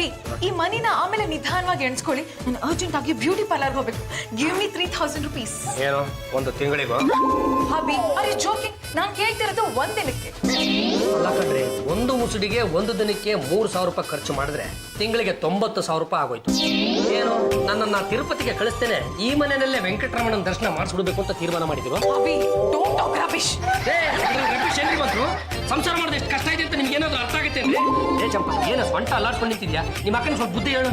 ಅಭಿ ಈ ಮನಿನ ಆಮೇಲೆ ನಿಧಾನವಾಗಿ ಎಣಿಸ್ಕೊಳ್ಳಿ. ನಾನು ಅರ್ಜೆಂಟ್ ಆಗಿ ಬ್ಯೂಟಿ ಪಾರ್ಲರ್ ಹೋಗ್ಬೇಕು. Give me 3000 rupees. ಏನು ಒಂದು ತಿಂಗಳಿಗೋ? ಅಭಿ ಅರೆ ಜೋಕಿಂಗ್, ನಾನು ಕೇಳ್ತಿರೋದು ಒಂದಿನಕ್ಕೆ. ಅಲ್ಲ ಕಣ್ರಿ, ಒಂದು ಮುಸುಡಿಗೆ ಒಂದು ದಿನಕ್ಕೆ 3000 ರೂಪಾಯಿ ಖರ್ಚು ಮಾಡಿದ್ರೆ ತಿಂಗಳಿಗೆ 90,000 ರೂಪಾಯಿ ಆಗೋಯ್ತು. ಏನು ನನ್ನನ್ನ ತಿರುಪತಿಗೆ ಕಳಿಸ್ತೇನೆ, ಈ ಮನೆಯಲ್ಲೇ ವೆಂಕಟರಮಣನ ದರ್ಶನ ಮಾಡಿಸ್ಬಿಡ್ಬೇಕು ಅಂತ ತೀರ್ಮಾನ ಮಾಡಿದ್ರು. Abhi don't talk rubbish. Ramesh ಏನ್ರಿ ಬಂದ್ರು? ಸಂಸಾರ ಮಾಡೋದು ಎಷ್ಟು ಕಷ್ಟ ಇದೆ ಅಂತ ನಿಮ್ಗೆ ಏನಾದ್ರು ಅರ್ಥ ಆಗುತ್ತೆ ಅಂದ್ರೆ? ಏ ಚಂಪಾ, ಏನೋ ಸ್ವಂಟ ಅಲ್ಲಾಡ್ಕೊಂಡು ನಿಂತಿದ್ಯಾ? ನಿಮ್ಮ ಅಕ್ಕನ ಸ್ವಲ್ಪ ಬುದ್ಧಿ ಹೇಳು.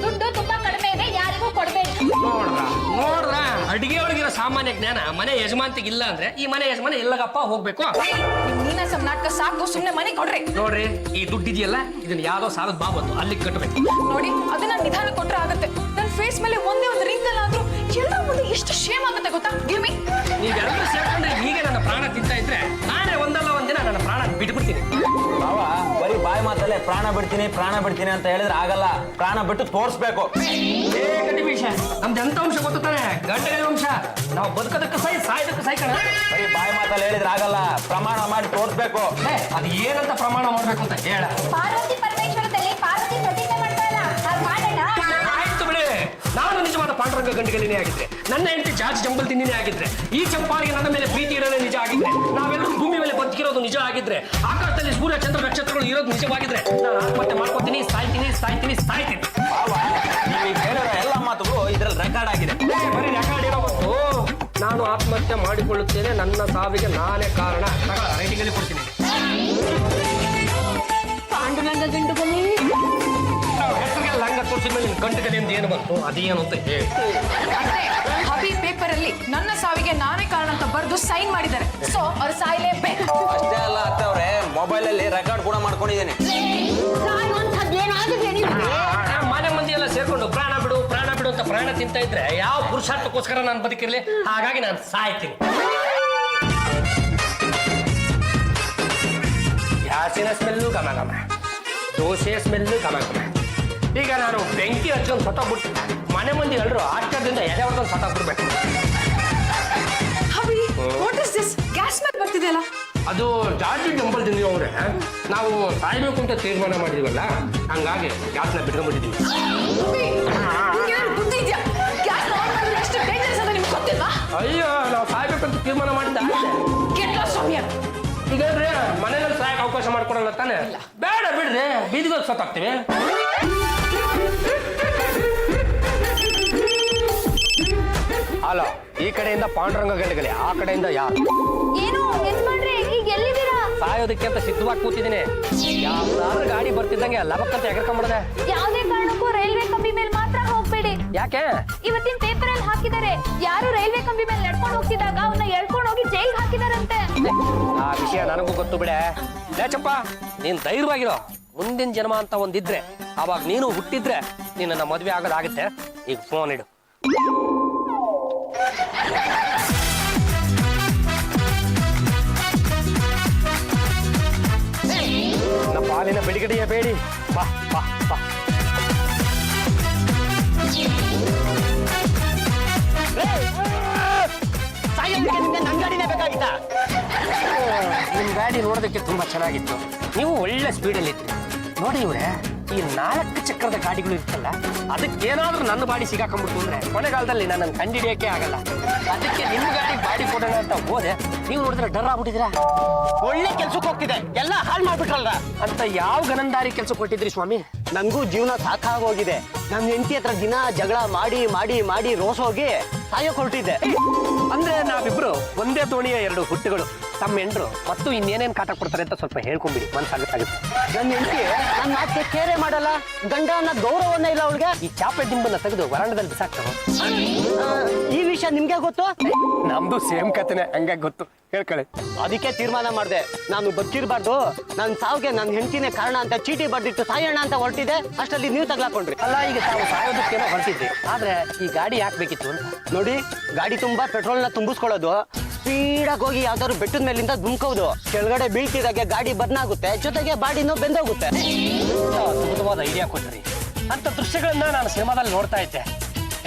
ದುಡ್ಡು ತುಂಬಾ ಕಡಿಮೆ ಇದೆ, ಯಾರಿಗೂ ಕೊಡ್ಬೇಡಿ. ನೋಡ್ರ ಅಡಿಗೆ ಒಳಗಿರೋ ಸಾಮಾನ್ಯ ಜ್ಞಾನ ಮನೆ ಯಜಮಾಂತಿಗೆ ಇಲ್ಲ ಅಂದ್ರೆ ಈ ಮನೆ ಯಜಮಾನ ಎಲ್ಲಗಪ್ಪ ಹೋಗ್ಬೇಕು. ನಿಮ್ ನೀನಾಸಂ ನಾಟಕ ಸಾಕು, ಸುಮ್ನೆ ಮನೆ ಕೊಡ್ರಿ. ನೋಡ್ರಿ, ಈ ದುಡ್ಡು ಇದೆಯಲ್ಲ, ಇದನ್ನ ಯಾವ್ದೋ ಸಾಲದ ಬಾಬತ್ತು ಅಲ್ಲಿಗೆ ಕಟ್ಟಬೇಕು. ನೋಡಿ ಅದನ್ನ ನಿಧಾನ ಕೊಟ್ರೆ ಆಗುತ್ತೆ. ನನ್ನ ಫೇಸ್ ಮೇಲೆ ಒಂದೇ ಒಂದು ರಿಂಗ್ ಅಲ್ಲಾದ್ರೂ ಎಲ್ಲ ಮುಂದೆ ಎಷ್ಟು ಶೇಮ್ ಆಗುತ್ತೆ ಗೊತ್ತಾ? Give me. ನೀವೆಲ್ಲರೂ ಸೇರ್ಕೊಂಡ್ರೆ ಹೀಗೆ ನನ್ನ ಪ್ರಾಣ ತಿಂತ ಇದ್ರೆ ನಾನೇ ಒಂದಲ್ಲ ಒಂದಿನ ನನ್ನ ಪ್ರಾಣ ಬಿಟ್ಬಿಡ್ತೀನಿ. ಬಾವ ಬರೀ ಬಾಯಿ ಮಾತಲ್ಲೇ ಪ್ರಾಣ ಬಿಡ್ತೀನಿ ಅಂತ ಹೇಳಿದ್ರೆ ಆಗಲ್ಲ. ಪ್ರಾಣ ಬಿಟ್ಟು ತೋರಿಸ್ಬೇಕು. ನಮ್ದು ಎಂತ ಅಂಶ ಗೊತ್ತಾನೆ? ಗಂಟೆಗಳ ಅಂಶ. ನಾವು ಬದುಕೋದಕ್ಕೆ ಸೈ, ಸಾಯೋದಕ್ಕೆ ಸೈ ಕಣ. ಬರೀ ಬಾಯಿ ಮಾತಲ್ಲಿ ಹೇಳಿದ್ರೆ ಆಗಲ್ಲ. ಪ್ರಮಾಣ ಮಾಡಿ ತೋರಿಸ್ಬೇಕು. ಅದು ಏನಂತ ಪ್ರಮಾಣ ಮಾಡ್ಬೇಕು ಅಂತ ಹೇಳ. ಪಾರ್ವತಿ ಪರಮೇಶ್ವರದಲ್ಲಿ ಪಾರ್ವತಿ ಪ್ರತಿಜ್ಞೆ ಮಾಡ್ತಾರಲ್ಲ, ಅದು ಮಾಡೋಣ. ಆಯ್ತು ಬಿಡಿ, ನಾನು ನಿಜವಾದ ಪಾಂಡುರಂಗ ಗಂಟೆಗಲಿನೇ ಆಗಿದ್ರೆ, ನನ್ನ ಹೆಂಡತಿ ಜಾರ್ಜ್ ಜಂಬಲ್ ತಿನ್ನಿನೇ ಆಗಿದ್ರೆ, ಈ ಚಂಪಾರಿಗೆ ನನ್ನ ಮೇಲೆ ಪ್ರೀತಿ ಇರೋದೇ ನಿಜ ಆಗಿದ್ರೆ, ನಾವೆಲ್ಲರೂ ಭೂಮಿ ಮೇಲೆ ಬದುಕಿರೋದು ನಿಜ ಆಗಿದ್ರೆ, ಆಕಾಶದಲ್ಲಿ ಸೂರ್ಯ ಚಂದ್ರ ನಕ್ಷತ್ರಗಳು ಇರೋದು ನಿಜವಾಗಿದ್ರೆ, ನಾನು ಆತ್ಮಹತ್ಯೆ ಮಾಡ್ಕೊತೀನಿ, ಸಾಯ್ತೀನಿ. ನೀವು ಹೇಳಿರೋ ಎಲ್ಲ ಮಾತುಗಳು ಇದ್ರಲ್ಲಿ ರೆಕಾರ್ಡ್ ಆಗಿದೆ. ಬರೀ ರೆಕಾರ್ಡ್ ಇರೋ ಗೊತ್ತು. ನಾನು ಆತ್ಮಹತ್ಯೆ ಮಾಡಿಕೊಳ್ಳುತ್ತೇನೆ, ನನ್ನ ಸಾವಿಗೆ ನಾನೇ ಕಾರಣ. ರೈಟಿಂಗ್ ಅಲ್ಲಿ ಕೊಡ್ತೀನಿ. ಪಾಂಡುರಂಗ ಗಂಡುಗಲಿ ಹೆಸರಿಗೆ ಲಂಗ ತೋರಿಸಿದ ಮೇಲೆ ಗಂಟೆಗಳಿಂದ ಏನು ಬಂತು, ಅದೇನು ಅಂತ ಹೇಳಿ. ಅಭಿ ಪೇಪರ್ ಅಲ್ಲಿ ನನ್ನ ಸಾವಿಗೆ ನಾನೇ ಕಾರಣ ಅಂತ ಬರೆದು ಸೈನ್ ಮಾಡಿದ್ದಾರೆ. ಸೊ ಅವ್ರು ಸಾಯ್ಲೇಬೇಕು. ಅಷ್ಟೇ ಅಲ್ಲ ಅತ್ತವ್ರೆ, ಮೊಬೈಲ್ ಅಲ್ಲಿ ರೆಕಾರ್ಡ್ ಕೂಡ ಮಾಡ್ಕೊಂಡಿದ್ದೇನೆ. ಮನೆ ಮಂದಿ ಎಲ್ಲ ಸೇರ್ಕೊಂಡು ಪ್ರಾಣ ಬಿಡು ಅಂತ ಪ್ರಾಣ ತಿಂತ ಇದ್ರೆ ಯಾವ ಪುರುಷಾರ್ಥಕ್ಕೋಸ್ಕರ ನಾನು ಬದುಕಿರ್ಲಿ? ಹಾಗಾಗಿ ನಾನು ಸಾಯ್ತೀನಿ. ಗ್ಯಾಸಿನ ಸ್ಮೆಲ್ಲು ಘಮ ಘಮ, ದೋಸೆ ಸ್ಮೆಲ್ಲು ಘಮ ಘಮ. ಈಗ ನಾನು ಬೆಂಕಿ ಹಚ್ಚೊಂದು ಸತ್ತೋಗ್ಬಿಟ್ಟು ಮನೆ ಮಂದಿ ಎಲ್ಲರೂ ಆಶ್ಚರ್ಯದಿಂದ ಎದೆ ಹೊಡೆದು ಸತ್ತೋಗ್ಬಿಡ್ಬೇಕು. ಅಭಿ ವಾಟ್ ಇಸ್ ದಿಸ್? ಗ್ಯಾಸ್ ಮೇಲೆ ಬರ್ತಿದೆಯಲ್ಲ. ಅದು ಜಾರ್ಜ್ ಜಂಬಲ್ ತಿಂದಿವ್ರೆ. ನಾವು ಸಾಯ್ಬೇಕು ಅಂತ ತೀರ್ಮಾನ ಮಾಡಿದೀವಲ್ಲ, ಹಂಗಾಗಿ ಗ್ಯಾಸ್ನ ಬಿಟ್ಕೊಂಡ್ಬಿಟ್ಟಿದ್ದೀವಿ. ಬುದ್ಧಿ ಇದೆಯಾ? ಗ್ಯಾಸ್ ಆನ್ ಮಾಡಿದ್ರೆ ಎಷ್ಟು ಡೇಂಜರಸ್ ಅಂತ ನಿಮ್ಗೆ ಗೊತ್ತಿಲ್ವಾ? ಅಯ್ಯೋ, ನಾವು ಸಾಯ್ಬೇಕಂತ ತೀರ್ಮಾನ ಮಾಡಿದ್ದ ಗೆಟ್ ಲಾಸ್ಟ್ ಫ್ರಮ್ ಹಿಯರ್. ಈಗ ಮನೆಯಲ್ಲಿ ಸಾಯಕ್ಕೆ ಅವಕಾಶ ಮಾಡ್ಕೊಡಲ್ಲ ತಾನೆ? ಬೇಡ ಬಿಡ್ರಿ, ಬೀದಿಗೆ ಸತ್ತಾಗ್ತೀವಿ. ಅಲ್ಲ, ಈ ಕಡೆಯಿಂದ ಪಾಂಡುರಂಗ ಗಂಟೆಗಲಿ, ಆ ಕಡೆಯಿಂದ ಯಾರು? ಏನು ಯಜಮಾನ್ರೆ, ಈಗ ಎಲ್ಲಿದ್ದೀರಾ? ಸಾಯೋದಕ್ಕೆ ಅಂತ ಸಿದ್ಧವಾಗಿ ಕೂತಿದ್ದೀನಿ. ಯಾವ್ದಾದ್ರು ಗಾಡಿ ಬರ್ತಿದ್ದಂಗೆ ಲಬಕ್ಕಂತ ಎಗರ್ಕೊಂಡ್ಬಿಡದೆ. ಯಾವುದೇ ಕಾರಣಕ್ಕೂ ರೈಲ್ವೆ ಕಂಬಿ ಮೇಲೆ ಮಾತ್ರ ಹೋಗ್ಬೇಡಿ. ಯಾಕೆ? ಇವತ್ತಿನ ಪೇಪರ್ ಅಲ್ಲಿ ಹಾಕಿದ್ದಾರೆ, ಯಾರು ರೈಲ್ವೆ ಕಂಬಿ ಮೇಲೆ ನಡ್ಕೊಂಡು ಹೋಗ್ತಿದ್ದಾಗ ಅವನ್ನ ಎಳ್ಕೊಂಡು ಹೋಗಿ ಜೈಲ್ಗೆ ಹಾಕಿದಾರಂತೆ. ಆ ವಿಷಯ ನನಗೂ ಗೊತ್ತು ಬಿಡೆ. ಚಪ್ಪ, ನೀನ್ ಧೈರ್ಯವಾಗಿರೋ. ಮುಂದಿನ ಜನ್ಮ ಅಂತ ಒಂದಿದ್ರೆ, ಅವಾಗ ನೀನು ಹುಟ್ಟಿದ್ರೆ ನಿನ್ನ ಮದುವೆ ಆಗೋದಾಗುತ್ತೆ. ಈಗ ಫೋನ್ ಇಡು. ನನ್ನ ಪಾಲಿನ ಬಿಡುಗಡೆಯ ಬೇಡಿ. ಬಾ ಬಾ ಬಾ. ನನ್ನ ಗಾಡಿನೇ ಬೇಕಾಗಿತ್ತ? ನಿಮ್ ಗಾಡಿ ನೋಡೋದಕ್ಕೆ ತುಂಬಾ ಚೆನ್ನಾಗಿತ್ತು. ನೀವು ಒಳ್ಳೆ ಸ್ಪೀಡಲ್ಲಿ ಇದ್ರಿ. ನೋಡಿ ಇವ್ರೆ, ಈ 4 ಚಕ್ರದ ಗಾಡಿಗಳು ಇರ್ತಲ್ಲ, ಅದಕ್ಕೇನಾದ್ರೂ ನನ್ನ ಬಾಡಿ ಸಿಗಾಕೊಂಡ್ಬಿಟ್ಟು ಅಂದ್ರೆ ಕೊನೆಗಾಲದಲ್ಲಿ ನನ್ನ ಕಂಡಿಡಿಯೋಕೆ ಆಗಲ್ಲ. ಅದಕ್ಕೆ ನಿಮ್ಮ ಗಾಡಿ ಬಾಡಿ ಕೊಡೋಣ ಅಂತ ಹೋದೆ. ನೀವು ನೋಡಿದ್ರೆ ಡರ್ ಆಗ್ಬಿಟ್ಟಿದ್ದೀರಾ. ಒಳ್ಳೆ ಕೆಲ್ಸಕ್ಕೆ ಹೋಗ್ತಿದೆ, ಎಲ್ಲ ಹಾಳು ಮಾಡ್ಬಿಟ್ರಲ್ಲ ಅಂತ ಯಾವ ಗನಂದಾರಿ ಕೆಲಸ ಕೊಟ್ಟಿದ್ರಿ ಸ್ವಾಮಿ? ನನ್ಗೂ ಜೀವನ ಸಾಕಾಗೋಗಿದೆ. ನನ್ನ ಹೆಂಡತಿ ಹತ್ರ ದಿನ ಜಗಳ ಮಾಡಿ ರೋಸ್ ಹೋಗಿ ಸಾಯೋಕ್ ಹೊರಟಿದ್ದೆ. ಅಂದ್ರೆ ನಾವಿಬ್ರು ಒಂದೇ ದೋಣಿಯ 2 ಹುಟ್ಟುಗಳು. ತಮ್ಮ ಹೆಂಡ್ರು ಮತ್ತು ಇನ್ನೇನೇನ್ ಕಾಟ ಕೊಡ್ತಾರೆ ಅಂತ ಸ್ವಲ್ಪ ಹೇಳ್ಕೊಂಬಿಡಿ, ಮನ್ಸಾಗುತ್ತೆ. ನನ್ನ ಹೆಂಡತಿ ನನ್ನ ಮಾತಿಗೆ ಕೇರೆ ಮಾಡಲ್ಲ, ಗಂಡ ಅನ್ನೋ ಗೌರವನೇ ಇಲ್ಲ ಅವಳಿಗೆ. ಈ ಚಾಪೆ ದಿಂಬನ್ನ ತೆಗೆದು ವರಾಂಡದಲ್ಲಿ ಬಿಸಾಕ್ತಾರೋ? ಈ ವಿಷಯ ನಿಮ್ಗೆ ಗೊತ್ತು? ನಮ್ದು ಸೇಮ್ ಕಥೆನೆ, ಹಂಗಾಗಿ ಗೊತ್ತು. ಹೇಳ್ಕೊಳ್ಳಿ. ಅದಕ್ಕೆ ತೀರ್ಮಾನ ಮಾಡಿದೆ, ನಾನು ಬದುಕಿರ್ಬಾರ್ದು, ನನ್ನ ಸಾವಿಗೆ ನನ್ನ ಹೆಂಡತಿನೇ ಕಾರಣ ಅಂತ ಚೀಟಿ ಬರ್ದಿಟ್ಟು ಸಾಯೋಣ ಅಂತ ಹೊರಟಿದೆ. ಅಷ್ಟರಲ್ಲಿ ನೀವು ತಗ್ಲಾಕೊಂಡ್ರಿ. ಅಲ್ಲ, ಈಗ ತಾವು ಸಾಯೋದಕ್ಕೇನೋ ಹೊರಟಿದ್ರಿ, ಆದ್ರೆ ಈ ಗಾಡಿ ಯಾಕೆ ಬೇಕಿತ್ತು ಅಂತ? ನೋಡಿ, ಗಾಡಿ ತುಂಬಾ ಪೆಟ್ರೋಲ್ನ ತುಂಬಿಸ್ಕೊಳ್ಳೋದು, ಸ್ಪೀಡಾಗಿ ಹೋಗಿ ಯಾವ್ದಾದ್ರು ಬೆಟ್ಟದ ಮೇಲಿಂದ ಧುಮ್ಕೋದು, ಕೆಳಗಡೆ ಬೀಳ್ತಿದಾಗೆ ಗಾಡಿ ಬದನಾಗುತ್ತೆ, ಜೊತೆಗೆ ಬಾಡಿನೂ ಬೆಂದೋಗುತ್ತೆ. ಅದ್ಭುತವಾದ ಐಡಿಯಾ ಕೊಟ್ರಿ. ಅಂತ ದೃಶ್ಯಗಳನ್ನ ನಾನು ಸಿನಿಮಾದಲ್ಲಿ ನೋಡ್ತಾ ಇದ್ದೆ.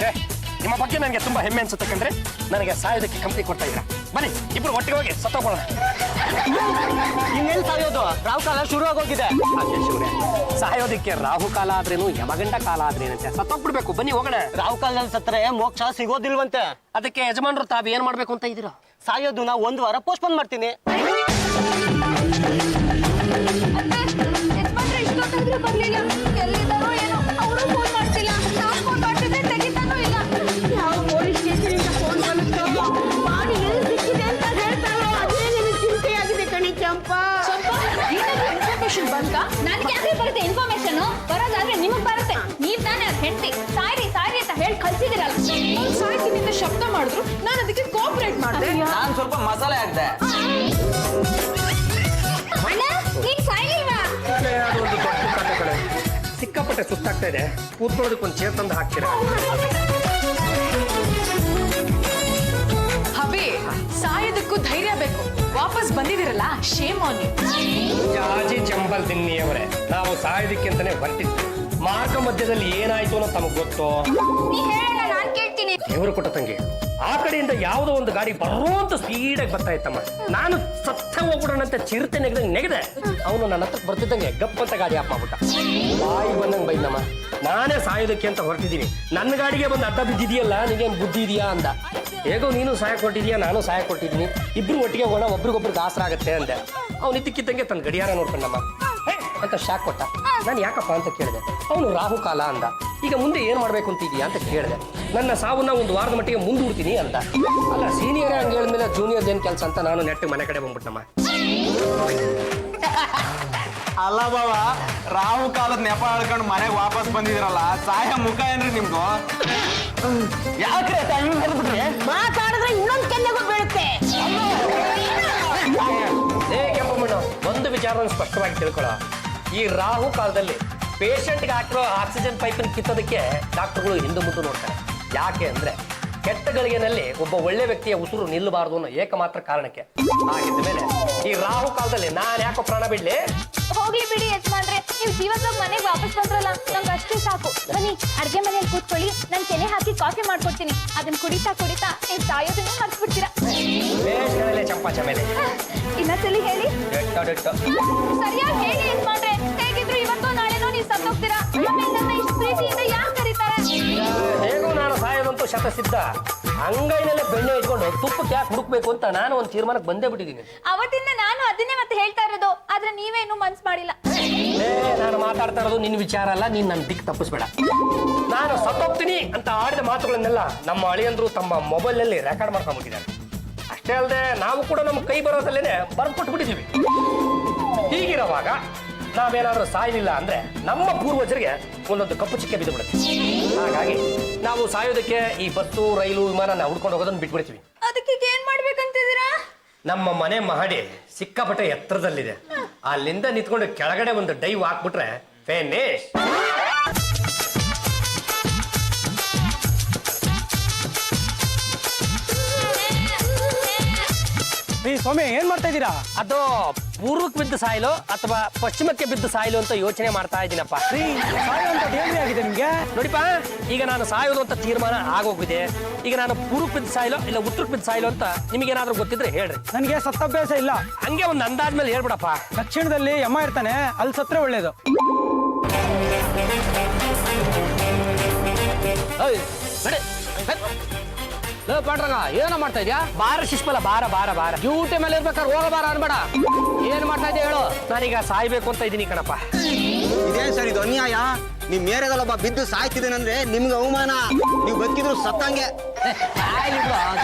ನಿಮ್ಮ ಬಗ್ಗೆ ನನಗೆ ತುಂಬಾ ಹೆಮ್ಮೆ ಅನ್ಸುತ್ತೆ ಕಂಡ್ರೆ. ನನಗೆ ಸಾಯೋದಕ್ಕೆ ಕಂಪ್ನಿ ಕೊಡ್ತಾ ಇದ್ದೀರಾ. ಬನ್ನಿ, ಇಬ್ರು ಒಟ್ಟಿಗೆ ಹೋಗಿ ಸತ್ತೋಗೋಣ. ಇನ್ನೆಲ್ಲಿ ಸಾಯೋದು? ರಾವ್ ಕಾಲ ಶುರು ಆಗೋಗಿದೆ. ಶಿವರೇ, ಸಾಯೋದಕ್ಕೆ ರಾಹುಕಾಲ ಆದ್ರೇನು ಯಮಗಂಡ ಕಾಲ ಆದ್ರೇನಂತೆ ಸತ್ತೋಗ್ಬಿಡ್ಬೇಕು. ಬನ್ನಿ ಹೋಗೋಣ. ರಾವ್ ಕಾಲದಲ್ಲಿ ಸತ್ತರೆ ಮೋಕ್ಷ ಸಿಗೋದಿಲ್ವಂತೆ. ಅದಕ್ಕೆ ಯಜಮಾನ್ರು ತಾವು ಏನ್ ಮಾಡ್ಬೇಕು ಅಂತ ಇದ್ದೀರಾ? ಸಾಯೋದು ನಾ 1 ವಾರ ಪೋಸ್ಟ್ಪೋನ್ ಮಾಡ್ತೀನಿ. ಯಜಮಾನ್ರೆ ಇಷ್ಟೊತ್ತಾದ್ರೂ ಬರ್ಲಿಲ್ಲ. ಎಲ್ಲಿದ್ದಾರೋ ಏನೋ, ಅವರು ಫೋನ್ ಮಾಡ್ತಿಲ್ಲ. ನಾನು ಫೋನ್ ಮಾಡ್ತಿದ್ದೆ, ತೆಗಿತಾನೂ ಇಲ್ಲ. ಯಾವ ಪೊಲೀಸ್ ಸ್ಟೇಷನ್ ಫೋನ್ ಬಂತು, ಬಾಡಿ ಎಲ್ಲಿ ಸಿಕ್ಕಿದೆ ಅಂತ ಹೇಳ್ತಾರೋ ಅದೇ ನಿನಗೆ ಚಿಂತೆಯಾಗಿದೆ ಕಣಿ ಚಂಪಾ. ಇನ್ಫಾರ್ಮೇಶನ್ ಬಂತಾ? ನನ್ಗೆ ಯಾಕೆ ಬರುತ್ತೆ ಇನ್ಫಾರ್ಮೇಶನ್? ಬರೋದಾದ್ರೆ ನಿಮಗ್ ಬರುತ್ತೆ. ನೀವ್ ತಾನೇ ಅವ್ರ ಹೆಂಡತಿ. ಸಾಯ್ರಿ ಸಾಯ್ರಿ ಅಂತ ಹೇಳಿ ಕಳ್ಸಿದಿರಲ್ಲ. ಅವ್ರು ಸಾಯ್ತಿನಿಂದ ಶಬ್ದ ಮಾಡಿದ್ರು, ನಾನು ಅದಕ್ಕೆ ಕೋಆಪರೇಟ್ ಮಾಡಿದೆ. ನಾನ್ ಸ್ವಲ್ಪ ಮಸಾಲೆ ಹಾಕ್ದೆ. ಅಣ್ಣ ನೀನ್ ಸಾಯಿಲ್ವಾ? ಅದು ಒಂದು ದೊಡ್ಡ ಕಥೆ ಕಡೆ. ಸಿಕ್ಕಾಪಟ್ಟೆ ಸುತ್ತಾಗ್ತಾ ಇದೆ. ಕೂತ್ಕೊಳ್ಳೋದಕ್ಕೆ ಒಂದು ಚೇರ್ ತಂದು ಹಾಕ್ತೀರಾ? ಹಬೆ, ಸಾಯೋದಕ್ಕೂ ಧೈರ್ಯ ಬೇಕು. ವಾಪಸ್ ಬಂದಿದಿರಲ್ಲ, ಶೇಮ್ ಆನ್ ಯು. ಜಾಜಿ ಚಂಬಲ್ ದಿನ್ನಿಯವರೇ, ನಾವು ಸಾಯೋದಕ್ಕಿಂತಾನೆ ಹೊರಟಿದ್ವಿ. ಮಾರ್ಗ ಮಧ್ಯದಲ್ಲಿ ಏನಾಯ್ತು ಅನ್ನೋ ತಮಗ್ ಗೊತ್ತು? ನೀ ಹೇಳಲ್ಲ, ನಾನ್ ಕೇಳ್ತೀನಿ. ದೇವರು ಕೊಟ್ಟ ತಂಗಿ, ಆ ಕಡೆಯಿಂದ ಯಾವುದೋ ಒಂದು ಗಾಡಿ ಬರುವಂತ ಸ್ಪೀಡಾಗಿ ಬರ್ತಾ ಇತ್ತಮ್ಮ. ನಾನು ಸತ್ತ ಹೋಗ್ಬಿಡೋಣಂತ ಚಿರತೆ ನೆಗದೆ ಅವನು ನನ್ನ ಹತ್ರಕ್ಕೆ ಬರ್ತಿದ್ದಂಗೆ ಗಪ್ ಅಂತ ಗಾಡಿ ಆಫ್ ಮಾಡ್ಬಿಟ್ಟ. ಬಾಯಿ ಬಂದಂಗೆ ಬೈದಮ್ಮ. ನಾನೇ ಸಾಯೋದಕ್ಕೆ ಅಂತ ಹೊರಟಿದ್ದೀನಿ, ನನ್ನ ಗಾಡಿಗೆ ಬಂದು ಅಡ್ಡ ಬಿದ್ದಿದೆಯಲ್ಲ, ನಿನಗೇನು ಬುದ್ಧಿ ಇದೆಯಾ ಅಂದ. ಹೇಗೋ ನೀನು ಸಹಾಯ ಕೊಟ್ಟಿದೀಯಾ, ನಾನು ಸಹಾಯ ಕೊಟ್ಟಿದ್ದೀನಿ, ಇಬ್ರು ಒಟ್ಟಿಗೆ ಹೋಗೋಣ, ಒಬ್ರಿಗೊಬ್ರಿಗೆ ಆಸರ ಆಗತ್ತೆ ಅಂದೆ. ಅವ್ನು ಇದ್ದಕ್ಕಿದ್ದಂಗೆ ತನ್ನ ಗಡಿಯಾರ ನೋಡ್ಕೊಂಡಮ್ಮ ಅಂತ ಶಾಕ್ ಕೊಟ್ಟ. ನಾನು ಯಾಕಪ್ಪ ಅಂತ ಕೇಳಿದೆ. ಅವನು ರಾಹುಕಾಲ ಅಂದ. ಈಗ ಮುಂದೆ ಏನ್ ಮಾಡ್ಬೇಕು ಅಂತಿದ್ಯಾ ಅಂತ ಕೇಳಿದೆ. ನನ್ನ ಸಾವನ್ನ 1 ವಾರದ ಮಟ್ಟಿಗೆ ಮುಂದೂಡ್ತೀನಿ ಅಂತ. ಅಲ್ಲ, ಸೀನಿಯರ್ ಹಂಗೆ ಹೇಳಿದ್ಮೇಲೆ ಜೂನಿಯರ್ ಏನ್ ಕೆಲಸ ಅಂತ ನಾನು ನೆಟ್ಟು ಮನೆ ಕಡೆ ಬಂದ್ಬಿಟ್ಟಮ್ಮ. ಅಲ್ಲ ಬಾವ, ರಾಹು ಕಾಲದ ನೆಪ ಹೇಳ್ಕೊಂಡು ಮನೆಗೆ ವಾಪಸ್ ಬಂದಿದ್ರಲ್ಲ, ಸಾಯ ಮುಖ ಏನ್ರಿ ನಿಮ್ದು? ಯಾಕ್ರೆ ಹೇಳ್ಬಿಟ್ರೆ ಮಾತಾಡಿದ್ರೆ ಇನ್ನೊಂದು ಕೆನ್ನೆಗೂ ಬೀಳುತ್ತೆ. ಏ ಕೆಂಪಮ್ಮಣ್ಣ, ಒಂದು ವಿಚಾರವನ್ನು ಸ್ಪಷ್ಟವಾಗಿ ತಿಳ್ಕೊಳ್ಳೋ. ಈ ರಾಹು ಕಾಲದಲ್ಲಿ ಪೇಷಂಟ್ಗೆ ಹಾಕಿರೋ ಆಕ್ಸಿಜನ್ ಪೈಪನ್ನು ಕಿತ್ತೋದಕ್ಕೆ ಡಾಕ್ಟರ್ಗಳು ಹಿಂದೆ ಮುಂದೆ ನೋಡ್ತಾರೆ. ಯಾಕೆ ಅಂದ್ರೆ ಕೆಟ್ಟ ಗಳಿಗೆನಲ್ಲಿ ಒಬ್ಬ ಒಳ್ಳೆ ವ್ಯಕ್ತಿಯ ಉಸಿರು ನಿಲ್ಲಬಾರದು ಅನ್ನೋ ಏಕಮಾತ್ರ ಕಾರಣಕ್ಕೆ. ಹಾಗಿದ್ದ ಮೇಲೆ ಈ ರಾಹು ಕಾಲದಲ್ಲಿ ನಾನು ಯಾಕೋ ಪ್ರಾಣ ಬಿಡ್ಲಿ? ಹೋಗ್ಲಿ ಬಿಡಿ ಯಜಮಾನ್ರೆ, ನೀವು ಜೀವನದಾಗ ಮನೆಗೆ ವಾಪಸ್ ಬಂದ್ರಲ್ಲ, ನಂಗೆ ಅಷ್ಟೇ ಸಾಕು. ಬನ್ನಿ ಅಡ್ಗೆ ಮನೇಲಿ ಕೂತ್ಕೊಳ್ಳಿ, ನಾನು ಕೆನೆ ಹಾಕಿ ಕಾಫಿ ಮಾಡ್ಕೊಡ್ತೀನಿ. ಅದನ್ನ ಕುಡಿತಾ ಕುಡಿತಾ ನೀವು ಸಾಯೋದನ್ನ ಮರ್ತ್ಬಿಡ್ತೀರಾ. ಬೇಷ್ ಚಂಪಾ ಚಮೇಲೆ. ಇನ್ನೊಂದ್ಸಲಿ ಹೇಳಿ. ಡೆಟ್ಟ. ಸರಿಯಾಗಿ ಹೇಳಿ ಯಜಮಾನ್ರೆ. ಹೇಗಿದ್ರು ಇವತ್ತೋ ನಾಳೆನೋ ನೀವು ಸತ್ತೋಗ್ತೀರಾ. ಆಮೇಲೆ ನನ್ನ ಇಷ್ಟು ಪ್ರೀತಿಯಿಂದ ಯಾಕೆ ಕರೀತಾರೆ? ಹೇಗೂ ನಾನು ಸಾಯೋದಂತೂ ಶತಸಿದ್ಧ. ಅಂಗೈನಲ್ಲೇ ಬೆಣ್ಣೆ ಇಟ್ಕೊಂಡು ತುಪ್ಪಕ್ಕೆ ಯಾಕೆ ಹುಡುಕ್ಬೇಕು ಅಂತ ನಾನು ಒಂದು ತೀರ್ಮಾನಕ್ಕೆ ಬಂದೇ ಬಿಟ್ಟಿದ್ದೀನಿ. ಅವತ್ತಿಂದ ನಾನು ಅದನ್ನೇ ಮತ್ತೆ ಹೇಳ್ತಾ ಇರೋದು, ಆದ್ರೆ ನೀವೇನು ಮನ್ಸ್ ಮಾಡಿಲ್ಲ. ನಾನು ಮಾತಾಡ್ತಾ ಇರೋದು ನಿನ್ನ ವಿಚಾರ ಅಲ್ಲ, ನೀನ್ ನನ್ನ ದಿಕ್ಕು ತಪ್ಪಿಸ್ಬೇಡ. ನಾನು ಸತ್ತೋಗ್ತೀನಿ ಅಂತ ಆಡಿದ ಮಾತುಗಳನ್ನೆಲ್ಲ ನಮ್ಮ ಅಳಿಯಂದ್ರು ತಮ್ಮ ಮೊಬೈಲ್ನಲ್ಲಿ ರೆಕಾರ್ಡ್ ಮಾಡ್ಕೊಂಡ್ಬಿಟ್ಟಿದ್ದಾರೆ. ಅಷ್ಟೇ ಅಲ್ಲದೆ ನಾವು ಕೂಡ ನಮ್ಮ ಕೈ ಬರೋದಲ್ಲೇನೆ ಬರ್ದು ಕೊಟ್ಬಿಟ್ಟಿದ್ದೀವಿ. ಹೀಗಿರುವಾಗ ನಾವೇನಾದ್ರೂ ಸಾಯಲಿಲ್ಲ ಅಂದ್ರೆ ನಮ್ಮ ಪೂರ್ವಜರಿಗೆ ಒಂದೊಂದು ಕಪ್ಪು ಚಿಕ್ಕೆ ಬಿದ್ದು ಬಿಡುತ್ತೆ. ಹಾಗಾಗಿ ನಾವು ಸಾಯೋದಕ್ಕೆ ಈ ಬಸ್ಸು, ರೈಲು, ವಿಮಾನ ಹುಡ್ಕೊಂಡು ಹೋಗೋದನ್ನ ಬಿಟ್ಬಿಡ್ತೀವಿ. ಅದಕ್ಕೆ ಏನ್ ಮಾಡ್ಬೇಕಂತಿದ್ದೀರಾ? ನಮ್ಮ ಮನೆ ಮಹಡಿ ಸಿಕ್ಕಾಪಟ್ಟೆ ಎತ್ತರದಲ್ಲಿದೆ. ಅಲ್ಲಿಂದ ನಿಂತ್ಕೊಂಡು ಕೆಳಗಡೆ ಒಂದು ಡೈವ್ ಹಾಕ್ಬಿಟ್ರೆ ಫೇನೇಶ್. ಸ್ವಾಮಿ ಏನ್ ಮಾಡ್ತಾ ಇದ್ದೀರಾ? ಅದು ಪೂರ್ವಕ್ಕೆ ಬಿದ್ದ ಸಾಯಿಲು ಅಥವಾ ಪಶ್ಚಿಮಕ್ಕೆ ಬಿದ್ದ ಸಾಯಿಲು ಅಂತ ಯೋಚನೆ ಮಾಡ್ತಾ ಇದ್ದೀನಪ್ಪ. ಆಗಿದೆ ನಿಮ್ಗೆ? ನೋಡಿಪ್ಪ, ಈಗ ನಾನು ಸಾಯೋದು ಅಂತ ತೀರ್ಮಾನ ಆಗೋಗಿದೆ. ಈಗ ನಾನು ಪೂರ್ವಕ್ಕೆ ಬಿದ್ದ ಸಾಯಿಲು ಇಲ್ಲ ಉತ್ತರಕ್ಕೆ ಬಿದ್ದ ಸಾಯಿಲು ಅಂತ ನಿಮಗೇನಾದ್ರೂ ಗೊತ್ತಿದ್ರೆ ಹೇಳ್ರಿ. ನನಗೆ ಸತ್ತಾಭ್ಯಾಸ ಇಲ್ಲ. ಹಂಗೆ ಒಂದು ಅಂದಾಜ್ಮೇಲೆ ಹೇಳ್ಬಿಡಪ್ಪ. ದಕ್ಷಿಣದಲ್ಲಿ ಯಮ ಇರ್ತಾನೆ, ಅಲ್ಲಿ ಸತ್ರೆ ಒಳ್ಳೇದು. ಪಾಂಡ್ರಂಗ ಏನೋ ಮಾಡ್ತಾ ಇದ್ಯಾ? ಬಾರ ಶಿಷ್ಮಲ, ಬಾರ ಬಾರ ಬಾರ. ಡ್ಯೂಟಿ ಮೇಲೆ ಇರ್ಬೇಕಾದ್ರೆ ಹೋಗಬಾರ ಅನ್ಬೇಡ. ಏನ್ ಮಾಡ್ತಾ ಇದ್ಯಾ ಹೇಳು? ನಾನೀಗ ಸಾಯ್ಬೇಕು ಅಂತ ಇದ್ದೀನಿ ಕಣಪ್ಪ. ಇದೇನ್ ಸರ್ ಇದು ಅನ್ಯಾಯ? ನಿಮ್ ಮೇರೆಗಲ್ಲೊಬ್ಬ ಬಿದ್ದು ಸಾಯ್ತಿದ್ದೇನಂದ್ರೆ ನಿಮ್ಗೆ ಅವಮಾನ. ನೀವು ಬದುಕಿದ್ರು ಸತ್ತಂಗೆ.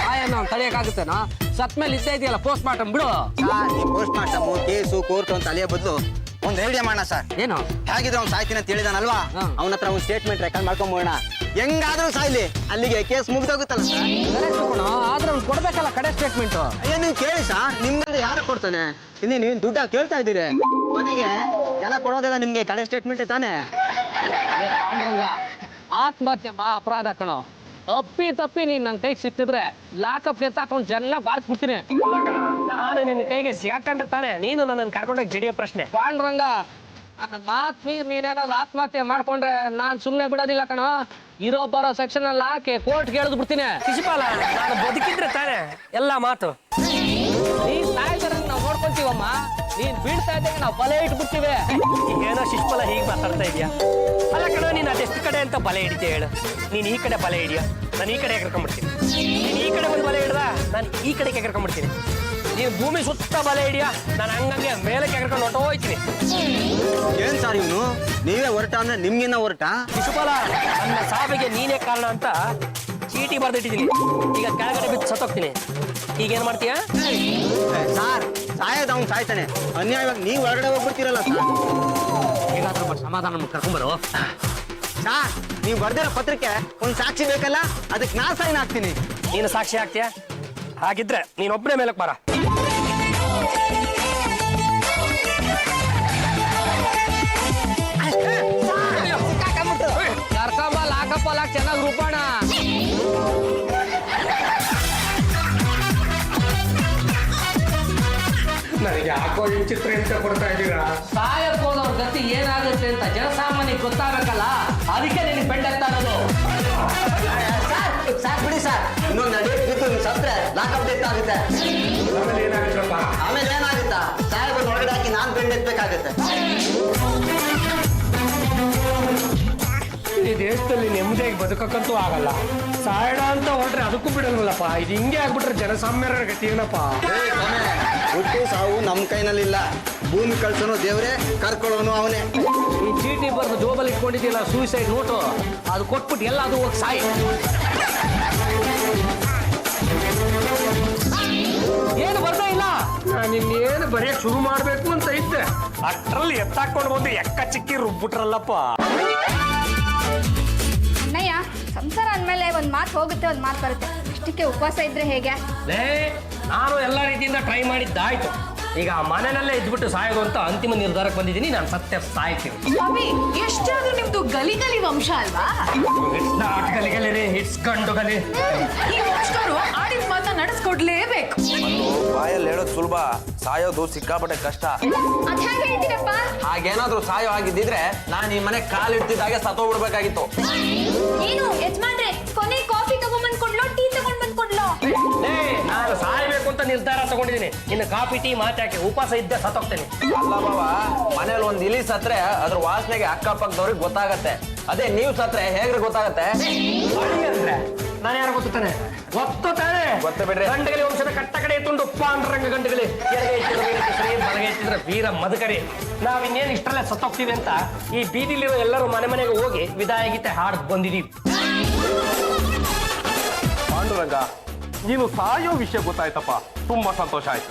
ಸಾಯನ್ನ ತಡೆಯಕ್ಕಾಗುತ್ತೇನೋ? ಸತ್ ಮೇಲೆ ಇದ್ದೇ ಇದೆಯಲ್ಲ ಪೋಸ್ಟ್ ಮಾರ್ಟಮ್ ಬಿಡು. ಈ ಪೋಸ್ಟ್ ಮಾರ್ಟಮ್, ಕೇಸು, ಕೋರ್ಟ್ ಅಂತ ಅಲಿಯೋ ಬದಲು ಒಂದ್ ಐಡಿಯಾ ಮಾಡೋಣ ಸರ್. ಏನು? ಹೇಗಿದ್ರೆ ಅವ್ನು ಸಾಯ್ತೀನಿ ಅಂತ ಹೇಳಿದಾನಲ್ವಾ, ಅವನ ಹತ್ರ ಒಂದು ಸ್ಟೇಟ್ಮೆಂಟ್ ರೆಕಾರ್ಡ್ ಮಾಡ್ಕೊಂಬೋಣ. ಹೆಂಗಾದ್ರೂ ಸಾಯ್ಲಿ, ಅಲ್ಲಿಗೆ ಕೇಸ್ ಮುಗ್ದೋಗುತ್ತಲ್ಲ ಸರ್. ಆದ್ರೆ ಅವ್ನು ಕೊಡ್ಬೇಕಲ್ಲ ಕಡೆ ಸ್ಟೇಟ್ಮೆಂಟ್. ಅಯ್ಯೋ ನೀವು ಕೇಳಿ ಸರ್, ನಿಮ್ಗೆ ಯಾರು ಕೊಡ್ತಾನೆ? ಇನ್ನೇ ನೀವು ದುಡ್ಡ ಕೇಳ್ತಾ ಇದ್ದೀರಿ. ಕೊನೆಗೆ ಎಲ್ಲ ಕೊಡೋದೆಲ್ಲ ನಿಮ್ಗೆ ಕಡೆ ಸ್ಟೇಟ್ಮೆಂಟ್ ತಾನೆ. ಆತ್ಮಹತ್ಯೆ ಬಾ ಅಪರಾಧ ಕಣೋ. ಅಪ್ಪಿ ತಪ್ಪಿ ನೀನ್ ನನ್ನ ಕೈಗೆ ಸಿಕ್ತಿದ್ರೆ ಲಾಕಪ್ ಎತ್ತಾಕೊಂಡು ಜನ ಬಾರಿಸ್ಬಿಡ್ತೀನಿ. ನಾನು ನಿನ್ನ ಕೈಗೆ ಸಿಗಾಕೊಂಡ್ರೆ ತಾನೆ ನೀನು ನನ್ನನ್ನು ಕರ್ಕೊಂಡೋಗಿ ಜಡಿಯೋ ಪ್ರಶ್ನೆ. ಪಾಂಡ್ರಂಗ, ನನ್ನ ಮಾತ್ ಮೀರ್ ನೀನೇನಾದ್ರು ಆತ್ಮಹತ್ಯೆ ಮಾಡ್ಕೊಂಡ್ರೆ ನಾನ್ ಸುಮ್ನೆ ಬಿಡೋದಿಲ್ಲ ಕಣೋ. ಇರೋ ಬರೋ ಸೆಕ್ಷನ್ ಅಲ್ಲಿ ಹಾಕಿ ಕೋರ್ಟ್ಗೆ ಎಳೆದು ಬಿಡ್ತೀನಿ. ಶಿಶುಪಾಲ, ನಾನು ಬದುಕಿದ್ರೆ ತಾನೆ ಎಲ್ಲ ಮಾತು. ನೀನ್ ಸಾಯ್ತಾರೆ ನಾವು ನೋಡ್ಕೊಂತೀವಿ. ಮಾಡ್ತೀವಮ್ಮ. ನೀನ್ ಬೀಳ್ತಾ ಇದ್ದಾಗ ನಾವು ಬಲೆ ಇಟ್ಬಿಡ್ತೀವಿ. ಏನೋ ಶಿಷ್ಫಲ ಹೀಗೆ ಮಾತಾಡ್ತಾ ಇದೀಯಾ? ಅಲ್ಲ ಕಣ, ನೀನು ಅದೆಷ್ಟು ಕಡೆ ಅಂತ ಬಲೆ ಹಿಡಿತೀಯ ಹೇಳು? ನೀನು ಈ ಕಡೆ ಬಲೆ ಹಿಡಿಯ, ನಾನು ಈ ಕಡೆ ಕರ್ಕೊಂಡ್ಬಿಡ್ತೀನಿ. ನೀನು ಈ ಕಡೆ ಒಂದು ಬಲೆ ಹಿಡ್ದ, ನಾನು ಈ ಕಡೆಗೆ ಕರ್ಕೊಂಡ್ಬಿಡ್ತೀನಿ. ನೀನು ಭೂಮಿ ಸುತ್ತ ಬಲೆ ಹಿಡಿಯ, ನಾನು ಹಂಗಂಗೆ ಮೇಲೆ ಕರ್ಕೊಂಡು ಹೊಟ್ಟೋಯ್ತೀನಿ. ಏನ್ ಸರ್ ಇವನು? ನೀವೇ ಹೊರಟ ಅಂದ್ರೆ ನಿಮ್ಗಿನ್ನ ಹೊರಟ? ಶಿಶುಪಾಲ, ನನ್ನ ಸಾವಿಗೆ ನೀನೇ ಕಾರಣ ಅಂತ ಚೀಟಿ ಬರ್ದಿಟ್ಟಿದ್ದೀನಿ. ಈಗ ಕೆಳಗಡೆ ಬಿದ್ದು ಸತ್ತೋಗ್ತೀನಿ. ಈಗೇನ್ ಮಾಡ್ತೀಯ? ಸರ್ ಸಾಯೋದು ಅವ್ನು ಸಾಯ್ತಾನೆ, ಅನ್ಯಾಯವಾಗಿ ನೀವು ಹೊರಗಡೆ ಹೋಗ್ಬಿಡ್ತೀರಲ್ಲ ಸರ್. ಹೇಗಾದ್ರೂ ಸಮಾಧಾನ ಕರ್ಕೊಂಬರೋ. ಸರ್ ನೀವು ಬರ್ದಿರೋ ಪತ್ರಕ್ಕೆ ಒಂದು ಸಾಕ್ಷಿ ಬೇಕಲ್ಲ, ಅದಕ್ಕೆ ನಾ ಸೈನ್ ಹಾಕ್ತೀನಿ. ನೀನು ಸಾಕ್ಷಿ ಆಗ್ತೀಯ? ಹಾಗಿದ್ರೆ ನೀನೊಬ್ಬನೇ ಮೇಲಕ್ಕೆ ಬರ. ಕರ್ಕೊಂಬ ಲಾಕಪ್ಪ ಲಾಕ್ ಚೆನ್ನಾಗಿ ರೂಪಣ. ನನಗೆ ಯಾಕೋ ವಿಚಿತ್ರ ಅಂತ ಕೊಡ್ತಾ ಇದ್ದೀರಾ? ಸಾಯಕ್ ಹೋದವ್ರ ಗತಿ ಏನಾಗುತ್ತೆ ಅಂತ ಜನಸಾಮಾನ್ಯ ಗೊತ್ತಾಗಬೇಕಲ್ಲ, ಅದಕ್ಕೆ ನಿನಗೆ ಬೆಂಡಾಗ್ತಾ ಇರೋದು. ಸಾಕ್ ಬಿಡಿ ಸರ್, ಇನ್ನೊಂದು ನಡೆಯಕ್ ಬಿದ್ದು ಸತ್ರೆ ಲಾಕಪ್ ಡೆತ್ ಆಗುತ್ತೆ. ಆಮೇಲೆ ಏನಾಗುತ್ತಪ್ಪ? ಆಮೇಲೆ ಏನಾಗುತ್ತಾ? ಸಾಹೇಬ್ ಹೊರಗಡೆ ಹಾಕಿ ನಾನ್ ಬೆಂಡೆತ್ಬೇಕಾಗುತ್ತೆ. ಈ ದೇಶದಲ್ಲಿ ನೆಮ್ಮದಿಯಾಗಿ ಬದುಕಕ್ಕಂತೂ ಆಗಲ್ಲ. ಸಾಯಣ ಅಂತ ಹೊರಟ್ರೆ ಅದಕ್ಕೂ ಬಿಡಲ್ವಲ್ಲಪ್ಪ. ಇದು ಹಿಂಗೆ ಆಗ್ಬಿಟ್ರೆ ಜನಸಾಮಾನ್ಯರ ಗತಿ ಏನಪ್ಪ? ಹುಟ್ಟು ಸಾವು ನಮ್ಮ ಕೈನಲ್ಲಿಲ್ಲ. ಭೂಮಿ ಕಳ್ಸೋನು ದೇವ್ರೆ, ಕರ್ಕೊಳ್ಳೋನು ಅವನೇ. ಈ ಚೀಟಿ ಬರೆದು ಜೋಬಲ್ಲಿ ಇಟ್ಕೊಂಡಿದ್ದಿಲ್ಲ ಸೂಸೈಡ್ ನೋಟು, ಅದು ಕೊಟ್ಬಿಟ್ಟು ಎಲ್ಲ ಅದು ಹೋಗಿ ಸಾಯಿ. ಏನು ಬರ್ತಾ ಇಲ್ಲ? ನಾನು ಇನ್ನೇನು ಬರೆಯಕ್ ಶುರು ಮಾಡ್ಬೇಕು ಅಂತ ಇದ್ದೆ, ಅಷ್ಟ್ರಲ್ಲಿ ಎತ್ತಾಕೊಂಡು ಬಂದು ಎಕ್ಕ ಚಿಕ್ಕಿ ರುಬ್ಬಿಟ್ರಲ್ಲಪ್ಪ. ಅಣ್ಣಯ್ಯ, ಸಂಸಾರ ಅಂದಮೇಲೆ ಒಂದು ಮಾತು ಹೋಗುತ್ತೆ, ಒಂದು ಮಾತು ಬರುತ್ತೆ. ಅಷ್ಟಕ್ಕೆ ಉಪವಾಸ ಇದ್ರೆ ಹೇಗೆ? ನಾನು ಎಲ್ಲ ರೀತಿಯಿಂದ ಟ್ರೈ ಮಾಡಿದ್ದಾಯ್ತು. ಈಗ ಮನೆಯಲ್ಲೇ ಇದ್ಬಿಟ್ಟು ಸಾಯೋದು ಅಂತ ಅಂತಿಮ ನಿರ್ಧಾರಕ್ಕೆ ಬಂದಿದ್ದೀನಿ. ನಾನು ಸತ್ಯ ಸಾಯ್ತೀನಿ. ಸ್ವಾಮಿ, ಎಷ್ಟಾದ್ರೂ ನಿಮ್ದು ಗಲಿ ಗಲಿ ವಂಶ ಅಲ್ವಾ? ನಾಟ್ ಗಲಿ ರೀ, ಹಿಟ್ಸ್ ಗಂಡು ಗಲಿ. ಈ ವಂಶದವರು ಆಡಿದ ಮಾತನ್ನ ನಡೆಸ್ಕೊಡ್ಲೇಬೇಕು. ಬಾಯಲ್ಲಿ ಹೇಳೋದು ಸುಲಭ, ಸಾಯೋದು ಸಿಕ್ಕಾಪಟ್ಟೆ ಕಷ್ಟ. ಅದ್ ಹೇಗೆ ಹೇಳ್ತೀರಪ್ಪ? ಹಾಗೇನಾದ್ರೂ ಸಾಯೋ ಆಗಿದ್ದಿದ್ರೆ ನಾನು ಈ ಮನೆ ಕಾಲಿಡ್ತಿದ್ದಾಗೆ ಸತ್ತೋಗ್ಬಿಡ್ಬೇಕಾಗಿತ್ತು. ಏನು ಯಜಮಾನ್ರೆ, ಕೊನೆ ಕಾಫಿ ತಗೊಂಡ್ಬಂದ್ ಕೊಡ್ಲೋ, ಟೀ ತಗೊಂಡ್ ಬಂದ್ ಕೊಡ್ಲೋ? ನಾನು ಸಾಯ್ಬೇಕು ಅಂತ ನಿರ್ಧಾರ ತಗೊಂಡಿದ್ದೀನಿ. ಇನ್ನು ಕಾಫಿ ಟೀ ಮಾತಾಕೆ ಉಪವಾಸ ಇದ್ದೆ ಸತ್ತೋಗ್ತೇನೆ. ಅಲ್ಲ ಬಾವ, ಮನೇಲಿ ಒಂದ್ ಇಲಿ ಸತ್ರೆ ಅದ್ರ ವಾಸನೆಗೆ ಅಕ್ಕಪಕ್ಕದವ್ರಿಗೆ ಗೊತ್ತಾಗತ್ತೆ. ಅದೇ ನೀವು ಸತ್ರೆ ಹೇಗ್ರಿ ಗೊತ್ತಾಗತ್ತೆ? ಅಂದ್ರೆ ನಾನು ಯಾರು ಗೊತ್ತಾನೆ? ಗೊತ್ತು ತಾನೆ? ಗೊತ್ತು ಬಿಡ್ರಿ. ಗಂಡಗಲಿ ವಂಶದ ಕಟ್ಟ ಕಡೆ ತುಂಡು ಪಾಂಡುರಂಗ ಗಂಡಗಲಿ, ಎಡಗೈ ಎತ್ತಿದ್ರೆ ವೀರ ಕೇಸರಿ, ಬಲಗೈ ಎತ್ತಿದ್ರೆ ವೀರ ಮದಕರಿ. ನಾವಿನ್ನೇನು ಇಷ್ಟರಲ್ಲೇ ಸತ್ತೋಗ್ತೀವಿ ಅಂತ ಈ ಬೀದಿಲಿರೋ ಎಲ್ಲರೂ ಮನೆ ಮನೆಗೆ ಹೋಗಿ ವಿದಾಯ ಗೀತೆ ಹಾಡ್ ಬಂದಿದೀವಿ. ಪಾಂಡುರಂಗ, ನೀನು ಸಾಯೋ ವಿಷಯ ಗೊತ್ತಾಯ್ತಪ್ಪ, ತುಂಬಾ ಸಂತೋಷ ಆಯ್ತು.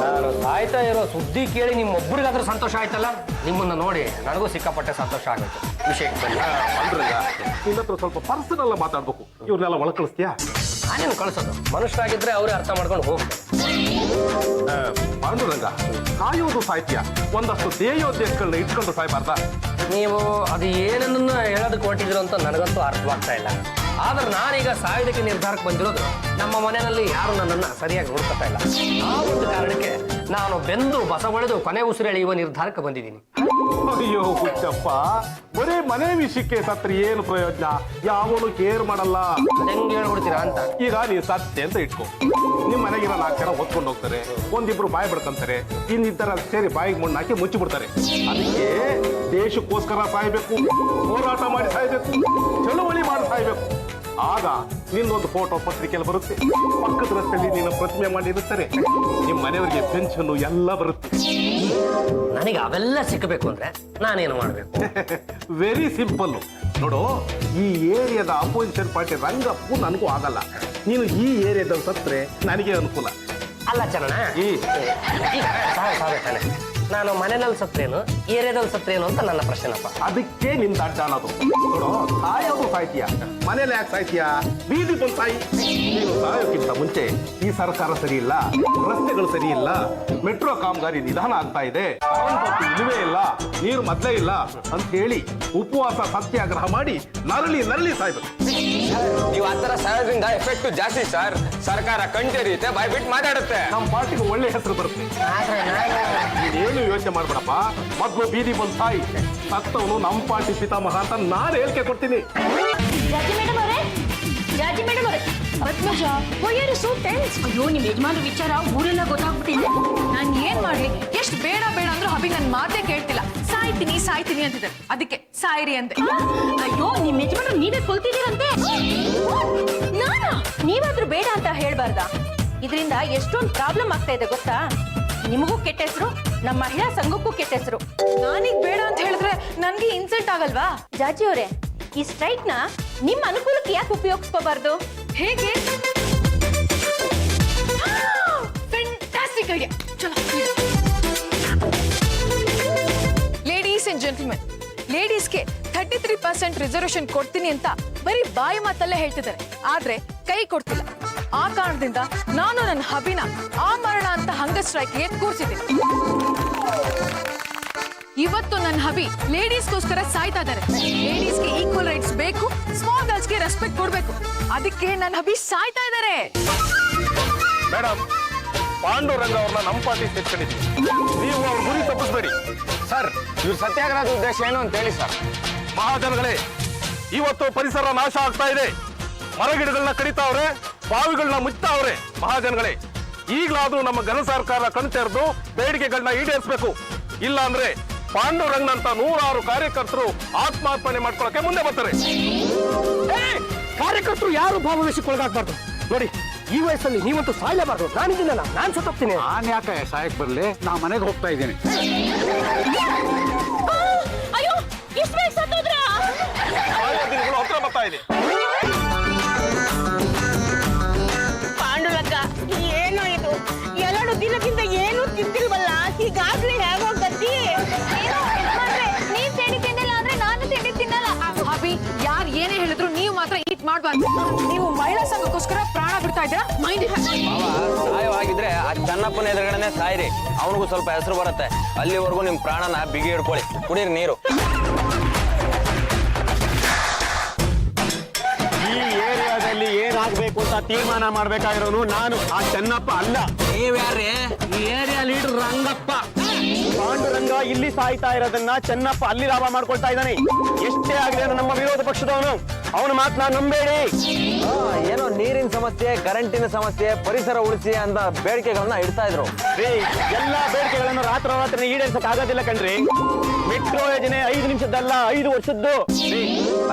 ನಾನು ಸಾಯ್ತಾ ಇರೋ ಸುದ್ದಿ ಕೇಳಿ ನಿಮ್ಮೊಬ್ಬರಿಗಾದ್ರೂ ಸಂತೋಷ ಆಯ್ತಲ್ಲ? ನಿಮ್ಮನ್ನ ನೋಡಿ ನನಗೂ ಸಿಕ್ಕಾಪಟ್ಟೆ ಸಂತೋಷ ಆಗೋಯ್ತು. ವಿಷಯಕ್ಕೆ ಬನ್ನಿ. ಪಾಂಡುರಂಗ, ನಿನ್ನ ಹತ್ರ ಸ್ವಲ್ಪ ಪರ್ಸನಲ್ ಮಾತಾಡ್ಬೇಕು. ಇವ್ರನ್ನೆಲ್ಲ ಒಳ ಕಳಿಸ್ತೀಯಾ? ನಾನೇನು ಕಳಿಸೋದು? ಮನುಷ್ಯರಾಗಿದ್ರೆ ಅವರೇ ಅರ್ಥ ಮಾಡ್ಕೊಂಡು ಹೋಗ್ತಾರೆ. ಪಾಂಡುರಂಗ, ಸಾಯೋದು ಸಾಯ್ತೀಯ, ಒಂದಷ್ಟು ಧ್ಯೇಯೋದ್ದೇಶಗಳನ್ನ ಇಟ್ಕೊಂಡು ಸಾಯ್ಬಾರ್ದ? ನೀವು ಅದು ಏನನ್ನ ಹೇಳೋದಕ್ಕೆ ಹೊರಟಿದ್ರು ಅಂತ ನನಗಂತೂ ಅರ್ಥವಾಗ್ತಾ ಇಲ್ಲ. ಆದ್ರೆ ನಾನೀಗ ಸಾಯೋದಕ್ಕೆ ನಿರ್ಧಾರಕ್ಕೆ ಬಂದಿರೋದು ನಮ್ಮ ಮನೆಯಲ್ಲಿ ಯಾರು ನನ್ನನ್ನು ಸರಿಯಾಗಿ ನೋಡ್ಕೊತಾ ಇಲ್ಲ. ಆ ಒಂದು ಕಾರಣಕ್ಕೆ ನಾನು ಬೆಂದು ಬಸ ಹೊಳೆದು ಕೊನೆ ಉಸಿರೆಳೆಯುವ ನಿರ್ಧಾರಕ್ಕೆ ಬಂದಿದ್ದೀನಿ. ಅಯ್ಯೋ ಹುಚ್ಚಪ್ಪ, ಬರೀ ಮನೆ ವಿಷಯಕ್ಕೆ ಸತ್ರೆ ಏನು ಪ್ರಯೋಜನ? ಯಾವನು ಕೇರ್ ಮಾಡಲ್ಲ. ಹೆಂಗೆ ಹೇಳ್ಬಿಡ್ತೀರಾ ಅಂತ. ಈಗ ನೀ ಸತ್ತೆ ಅಂತ ಇಟ್ಕೋ, ನಿಮ್ ಮನೆಗಿರೋ 4 ಜನ ಓದ್ಕೊಂಡು ಹೋಗ್ತಾರೆ, ಒಂದಿಬ್ರು ಬಾಯಿ ಬಿಡ್ಕೊಂತಾರೆ, ಇನ್ನಿತರ ಸೇರಿ ಬಾಯಿಗೆ ಮಣ್ಣು ಹಾಕಿ ಮುಚ್ಚಿ ಬಿಡ್ತಾರೆ. ಅದಕ್ಕೆ ದೇಶಕ್ಕೋಸ್ಕರ ಸಾಯ್ಬೇಕು, ಹೋರಾಟ ಮಾಡಿ ಸಾಯ್ಬೇಕು, ಚಳುವಳಿ ಮಾಡಿ ಸಾಯ್ಬೇಕು. ಆಗ ನಿನ್ನೊಂದು ಫೋಟೋ ಪತ್ರಿಕೆಯಲ್ಲಿ ಬರುತ್ತೆ, ಪಕ್ಕದ ರಸ್ತೆಯಲ್ಲಿ ನಿನ್ನ ಪ್ರತಿಮೆ ಮಾಡಿರುತ್ತಾರೆ, ನಿಮ್ಮ ಮನೆಯವರಿಗೆ ಪೆನ್ಷನ್ ಎಲ್ಲ ಬರುತ್ತೆ. ನನಗೆ ಅವೆಲ್ಲ ಸಿಕ್ಕಬೇಕು ಅಂದ್ರೆ ನಾನೇನು ಮಾಡಬೇಕು? ವೆರಿ ಸಿಂಪಲ್ ನೋಡು, ಈ ಏರಿಯಾದ ಅಪೋಸಿಷನ್ ಪಾರ್ಟಿ ರಂಗಪ್ಪು ನನಗೂ ಆಗಲ್ಲ. ನೀನು ಈ ಏರಿಯಾದಲ್ಲಿ ಸತ್ರೆ ನನಗೆ ಅನುಕೂಲ. ಅಲ್ಲ ಚರಣ, ಈಗ ಸಾಯ್ತಾನೆ ನಾನು ಮನೆಯಲ್ಲಿ ಸತ್ರೇನು ಏರಿಯಾದಲ್ಲಿ ಸತ್ರೇನು ಅಂತ ನನ್ನ ಪ್ರಶ್ನೆನಪ್ಪ. ಅದಕ್ಕೆ ನಿಂದ ಅಡ್ಡ ಅನ್ನೋದು. ನೋಡು, ಸಾಯೋದು ಸಾಯ್ತೀಯ, ಮನೇಲಿ ಯಾಕೆ ಸಾಯ್ತೀಯ? ಬೀದಿ ಬಂದು ಸಾಯಿ. ನೀನು ಸಾಯೋಕ್ಕಿಂತ ಮುಂಚೆ ಈ ಸರ್ಕಾರ ಸರಿ ಇಲ್ಲ, ರಸ್ತೆಗಳು ಸರಿ ಇಲ್ಲ, ಮೆಟ್ರೋ ಕಾಮಗಾರಿ ನಿಧಾನ ಆಗ್ತಾ ಇದೆ, ಇಲ್ಲವೇ ಇಲ್ಲ, ನೀರು ಮೊದಲೇ ಇಲ್ಲ ಅಂತ ಹೇಳಿ ಉಪವಾಸ ಸತ್ಯಾಗ್ರಹ ಮಾಡಿ ನರಳಿ ಸಾಯ್ಬೇಕು. ನೀವು ಆ ತರ ಸಾಯೋದ್ರಿಂದ ಎಫೆಕ್ಟ್ ಜಾಸ್ತಿ ಸರ್. ಸರ್ಕಾರ ಕಣ್ತೆರಿಯುತ್ತೆ, ಬಾಯ್ಬಿಟ್ಟು ಮಾತಾಡುತ್ತೆ. ನಮ್ಮ ಪಾರ್ಟಿಗೆ ಒಳ್ಳೆ ಹೆಸರು ಬರುತ್ತೆ. ನೀನೇನು ಯೋಚನೆ ಮಾಡ್ಬೇಡಪ್ಪ, ಮೊದಲು ಬೀದಿ ಬಂದು ಸಾಯಿ. ಸತ್ತವನು ನಮ್ಮ ಪಾರ್ಟಿ ಪಿತಾಮಹ ಅಂತ ನಾನು ಹೇಳಿಕೆ ಕೊಡ್ತೀನಿ. ಜಾಜಿ ಮೇಡಮ್ ಅವರೇ, Padmaja why are you so tense? ಅಯ್ಯೋ ನಿಮ್ ಯಜಮಾನ್ರ ವಿಚಾರ ಊರೆಲ್ಲ ಗೊತ್ತಾಗ್ಬಿಟ್ಟಿದೆ. ನಾನ್ ಏನ್ ಮಾಡಿ ಎಷ್ಟು ಬೇಡ ಬೇಡ ಅಂದ್ರೂ ಹಬಿ ನನ್ ಮಾತೇ ಕೇಳ್ತಿಲ್ಲ. ಸಾಯ್ತೀನಿ ಅಂತಿದ್ದಾರೆ, ಅದಕ್ಕೆ ಸಾಯಿರಿ ಅಂದೆ. ಅಯ್ಯೋ ನಿಮ್ ಯಜಮಾನ್ರು ನೀವೇ ಕೊಲ್ತಿದ್ದೀರಂತೆ. ನಾನಾ? ನೀವಾದ್ರೂ ಬೇಡ ಅಂತ ಹೇಳ್ಬಾರ್ದ? ಇದರಿಂದ ಎಷ್ಟೊಂದು ಪ್ರಾಬ್ಲಮ್ ಆಗ್ತಾ ಇದೆ ಗೊತ್ತಾ? ನಿಮಗೂ ಕೆಟ್ಟ ಹೆಸರು, ನಮ್ಮ ಮಹಿಳಾ ಸಂಘಕ್ಕೂ ಕೆಟ್ಟ ಹೆಸರು. ನಾನೀಗ ಬೇಡ ಅಂತ ಹೇಳಿದ್ರೆ ನನ್ಗೆ ಇನ್ಸಲ್ಟ್ ಆಗಲ್ವಾ? ಜಾಜಿ ಅವರೇ, ಈ ಸ್ಟ್ರೈಕ್ ನ ನಿಮ್ಮ ಅನುಕೂಲಕ್ಕೆ ಯಾಕೆ ಉಪಯೋಗಿಸ್ಕೋಬಾರ್ದು? ಹೇಗೆ? Fantastic idea. ಚಲೋ. ಲೇಡೀಸ್ ಅಂಡ್ ಜೆಂಟಲ್ಮೆನ್, ಲೇಡೀಸ್ಗೆ 33% ರಿಸರ್ವೇಶನ್ ಕೊಡ್ತೀನಿ ಅಂತ ಬರೀ ಬಾಯಿ ಮಾತಲ್ಲೇ ಹೇಳ್ತಿದ್ದಾರೆ, ಆದ್ರೆ ಕೈ ಕೊಡ್ತಿಲ್ಲ. ಆ ಕಾರಣದಿಂದ ನಾನು ನನ್ನ ಹಬಿನ ಆಮರಣ ಅಂತ ಹಂಗ ಸ್ಟ್ರೈಕ್ಗೆ ಕೂರಿಸಿದ್ದೀನಿ. ಇವತ್ತು ನನ್ನ ಹಬಿ ಲೇಡೀಸ್ಗೋಸ್ಕರ ಸಾಯ್ತಾ ಇದ್ದಾರೆ. ಲೇಡೀಸ್ಗೆ ಈಕ್ವಲ್ ರೈಟ್ಸ್ ಬೇಕು, ಸ್ಮಾಲ್ ಗರ್ಲ್ಸ್ಗೆ ರೆಸ್ಪೆಕ್ಟ್ ಕೊಡ್ಬೇಕು. ಅದಕ್ಕೆ ನನ್ನ ಹಬಿ ಸಾಯ್ತಾ ಇದ್ದಾರೆ. ಮೇಡಮ್, ಪಾಂಡುರಂಗ ಅವ್ರನ್ನ ನಮ್ಮ ಪಾರ್ಟಿ ಸೇರ್ಕೊಂಡಿದ್ವಿ. ನೀವು ಅವ್ರ ಗುರಿ ತಪ್ಪಿಸ್ಬೇಡಿ. ಸರ್ ಇವ್ರ ಸತ್ಯಾಗ್ರಹದ ಉದ್ದೇಶ ಏನು ಅಂತ ಹೇಳಿ ಸರ್. ಮಹಾಜನಗಳೇ, ಇವತ್ತು ಪರಿಸರ ನಾಶ ಆಗ್ತಾ ಇದೆ. ಮರಗಿಡಗಳನ್ನ ಕಡಿತಾವ್ರೆ, ಬಾವಿಗಳನ್ನ ಮುಚ್ತಾವ್ರೆ. ಮಹಾಜನಗಳೇ, ಈಗಲಾದ್ರೂ ನಮ್ಮ ಘನ ಸರ್ಕಾರ ಕಣ್ ತೆರೆದು ಬೇಡಿಕೆಗಳನ್ನ ಈಡೇರಿಸಬೇಕು. ಇಲ್ಲ ಅಂದ್ರೆ ಪಾಂಡುರಂಗನಂತ 100 ಕಾರ್ಯಕರ್ತರು ಆತ್ಮಾರ್ಪಣೆ ಮಾಡ್ಕೊಳಕ್ಕೆ ಮುಂದೆ ಬರ್ತಾರೆ. ಕಾರ್ಯಕರ್ತರು ಯಾರು ಭಾವವೇಶಕ್ಕೊಳಗಾಗ್ಬಾರ್ದು. ನೋಡಿ, ಈ ವಯಸ್ಸಲ್ಲಿ ನೀವಂತೂ ಸಾಯಲೇಬಾರ್ದು. ನಾನಿದ್ದೀನಲ್ಲ, ನಾನ್ ಸತ್ತೋಗ್ತೀನಿ. ನಾನ್ ಯಾಕೆ ಸಾಯಕ್ ಬರ್ಲಿ? ನಾ ಮನೆಗೆ ಹೋಗ್ತಾ ಇದ್ದೀನಿ. ಅಯ್ಯೋ, ಇಷ್ಟು ಬೇಗ ಸತ್ತೋದ್ರಾ? ದಿನಗಳು ಹತ್ರ ಬರ್ತಾ ಇದೆ. ಪಾಂಡುರಂಗ, ಏನೋ ಇದು? 2 ದಿನದಿಂದ ಏನು ತಿಂದಿಲ್ವಲ್ಲ, ಈಗಾಗ್ಲೇ ಹೇಗೋ ಗತಿ. ನೀವ್ ತಿಂಡಿ ತಿನ್ನಲ್ಲ ಅಂದ್ರೆ ನಾನು ತಿಂಡಿ ತಿನ್ನಲ್ಲ. ಹಬಿ, ಯಾರು ಏನೇ ಹೇಳಿದ್ರು ನೀವು ಮಾತ್ರ ಈಟ್ ಮಾಡ್ಬಾರ್ದು. ನೀವು ಮಹಿಳಾ ಸಂಘಕ್ಕೋಸ್ಕರ ಪ್ರಾಣ ಬಿಡ್ತಾ ಇದ್ದೀರಾ. ಮೈಂಡ್ ಸಾಯವಾಗಿದ್ರೆ ಆ ಚನ್ನಪ್ಪನ ಎದುರುಗಡೆನೆ ಸಾಯಿರಿ. ಅವನಿಗೂ ಸ್ವಲ್ಪ ಹೆಸರು ಬರುತ್ತೆ. ಅಲ್ಲಿವರೆಗೂ ನಿಮ್ ಪ್ರಾಣನ ಬಿಗಿ ಹಿಡ್ಕೊಳ್ಳಿ. ಕುಡೀರಿ ನೀರು. ಈ ಏರಿಯಾದಲ್ಲಿ ಏನಾಗ್ಬೇಕು ಅಂತ ತೀರ್ಮಾನ ಮಾಡ್ಬೇಕಾಗಿರೋನು ನಾನು, ಆ ಚೆನ್ನಪ್ಪ ಅಲ್ಲ. ನೀವ್ಯಾರ್ರಿ? ಈ ಏರಿಯಾ ಲೀಡರ್ ರಂಗಪ್ಪ. ಪಾಂಡುರಂಗ ಇಲ್ಲಿ ಸಾಯ್ತಾ ಇರೋದನ್ನ ಚೆನ್ನಪ್ಪ ಅಲ್ಲಿ ಲಾಭ ಮಾಡ್ಕೊಳ್ತಾ ಇದ್ದಾನೆ. ಎಷ್ಟೇ ಆಗಲಿ ನಮ್ಮ ವಿರೋಧ ಪಕ್ಷದವನು, ಅವನ ಮಾತನ್ನ ನಂಬೇಡಿ. ಏನೋ ನೀರಿನ ಸಮಸ್ಯೆ, ಕರೆಂಟಿನ ಸಮಸ್ಯೆ, ಪರಿಸರ ಉಳಿಸಿ ಅಂತ ಬೇಡಿಕೆಗಳನ್ನ ಇಡ್ತಾ ಇದ್ರು. ಎಲ್ಲಾ ಬೇಡಿಕೆಗಳನ್ನು ರಾತ್ರಿ ಈಡೇರಿಸಕ್ ಆಗೋದಿಲ್ಲ ಕಣ್ರಿ. ಮೆಟ್ರೋ ಯೋಜನೆ 5 ನಿಮಿಷದ್ದಲ್ಲ, 5 ವರ್ಷದ್ದು.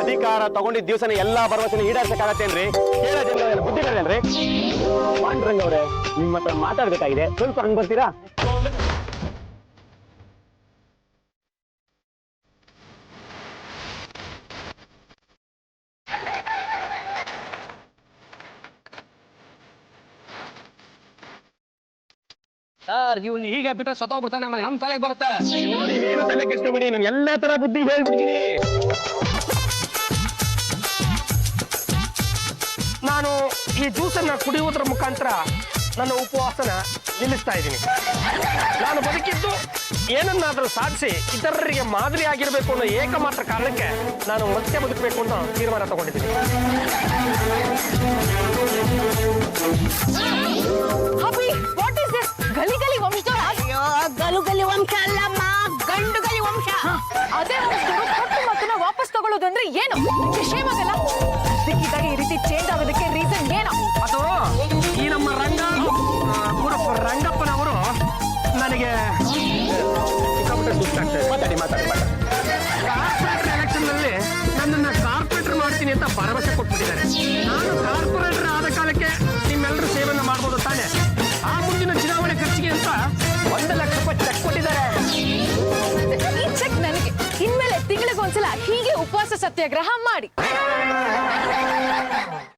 ಅಧಿಕಾರ ತಗೊಂಡಿದ್ದ ದಿವಸನೇ ಎಲ್ಲಾ ಭರವಸೆನ ಈಡೇರಿಸಕ್ ಆಗತ್ತೇನ್ರಿ? ಕೇಳ ಜನ ಬುದ್ಧಿಗಳೇನ್ರಿ? ಪಾಂಡುರಂಗ ಅವರೇ, ನಿಮ್ಮ ಹತ್ರ ಮಾತಾಡ್ಬೇಕಾಗಿದೆ, ಸ್ವಲ್ಪ ಹಂಗ್ ಬರ್ತೀರಾ? ಸರ್, ಇವ್ನು ಹೀಗೆ ಬಿಟ್ರೆ ಸತ್ತೋಗ್ಬಿಡ್ತಾನೆ, ಆಮೇಲೆ ನಮ್ಮ ತಲೆಗೆ ಬರುತ್ತೆ. ಏನು ತಲೆ ಕೆಡಿಸ್ಕೊಬೇಡಿ, ನಾನು ಎಲ್ಲಾ ತರ ಬುದ್ಧಿ ಹೇಳ್ಬಿಡ್ತೀನಿ. ನಾನು ಈ ಜ್ಯೂಸನ್ನ ಕುಡಿಯುವುದರ ಮುಖಾಂತರ ನನ್ನ ಉಪವಾಸನ ನಿಲ್ಲಿಸ್ತಾ ಇದ್ದೀನಿ. ನಾನು ಬದುಕಿದ್ದು ಏನನ್ನಾದ್ರೂ ಸಾಧಿಸಿ ಇತರರಿಗೆ ಮಾದರಿ ಆಗಿರ್ಬೇಕು ಅನ್ನೋ ಏಕಮಾತ್ರ ಕಾರಣಕ್ಕೆ ನಾನು ಮತ್ತೆ ಬದುಕಬೇಕು ಅಂತ ತೀರ್ಮಾನ ತಗೊಂಡಿದ್ದೀನಿ. ಹಬಿ, ವಾಟ್ ಇಸ್ ದಿಸ್? ಗಲಿ ಗಲಿ ವಂಶದವ್ರ? ಅಯ್ಯೋ, ಗಲಿ ವಂಶ ಅಲ್ಲಮ್ಮ, ಗಂಡು ಗಲಿ ವಂಶ. ಅದೇ ವಂಶದವರು ಕೊಟ್ಟು ಮಕ್ಕಳನ್ನ ವಾಪಸ್ ತಗೊಳ್ಳೋದು ಅಂದ್ರೆ ಏನು? ಶೇಮ್ ಆಗಲ್ಲ? ಸಿಕ್ಕಿದಾಗ ಈ ರೀತಿ ಚೇಂಜ್ ಆಗೋದಕ್ಕೆ ರೀಸನ್ ಏನು? ಅದು ಈ ನಮ್ಮ ರಂಗಪ್ಪನವರು ನನಗೆ ಕಾರ್ಪೊರೇಟರ್ ಎಲೆಕ್ಷನ್ ನಲ್ಲಿ ನನ್ನನ್ನ ಕಾರ್ಪೊರೇಟರ್ ಮಾಡ್ತೀನಿ ಅಂತ ಭರವಸೆ ಕೊಟ್ಬಿಟ್ಟಿದ್ದಾರೆ. ನಾನು ಕಾರ್ಪೊರೇಟರ್ ಆದ ಕಾಲಕ್ಕೆ ನಿಮ್ಮೆಲ್ಲರೂ ಸೇವೆಯನ್ನು ಮಾಡ್ಬೋದು ತಾನೆ? ಆ ಮುಂದಿನ ಚುನಾವಣೆ ಖರ್ಚಿಗೆ ಅಂತ 1 ಲಕ್ಷ ರೂಪಾಯಿ ಚೆಕ್ ಕೊಟ್ಟಿದ್ದಾರೆ. ಈ ಚೆಕ್ ನನಗೆ. ಇನ್ಮೇಲೆ ತಿಂಗಳಿಗೊಂದ್ಸಲ ಹೀಗೆ ಉಪವಾಸ ಸತ್ಯಾಗ್ರಹ ಮಾಡಿ.